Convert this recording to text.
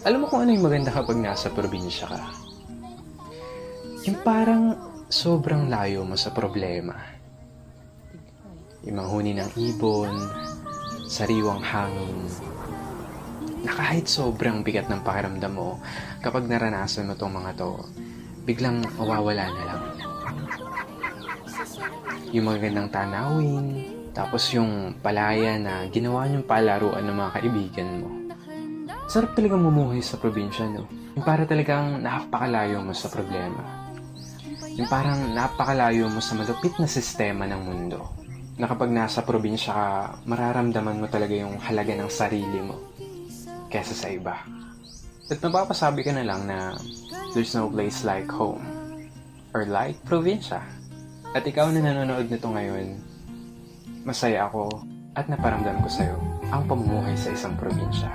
Alam mo kung ano yung maganda kapag nasa probinsya ka? Yung parang sobrang layo mo sa problema. Yung manghuni ng ibon, sariwang hangin, na kahit sobrang bigat ng pakiramdam mo, kapag naranasan mo tong mga to, biglang mawawala na lang. Yung magandang tanawin, tapos yung palaya na ginawa niyong palaruan ng mga kaibigan mo. Sarap talagang mumuhay sa probinsya, no? Yung para talagang napakalayo mo sa problema. Yung parang napakalayo mo sa malupit na sistema ng mundo. Na kapag nasa probinsya ka, mararamdaman mo talaga yung halaga ng sarili mo kesa sa iba. At mapapasabi ka na lang na there's no place like home or like probinsya. At ikaw na nanonood nito ngayon, masaya ako at naparamdam ko sa'yo ang pamumuhay sa isang probinsya.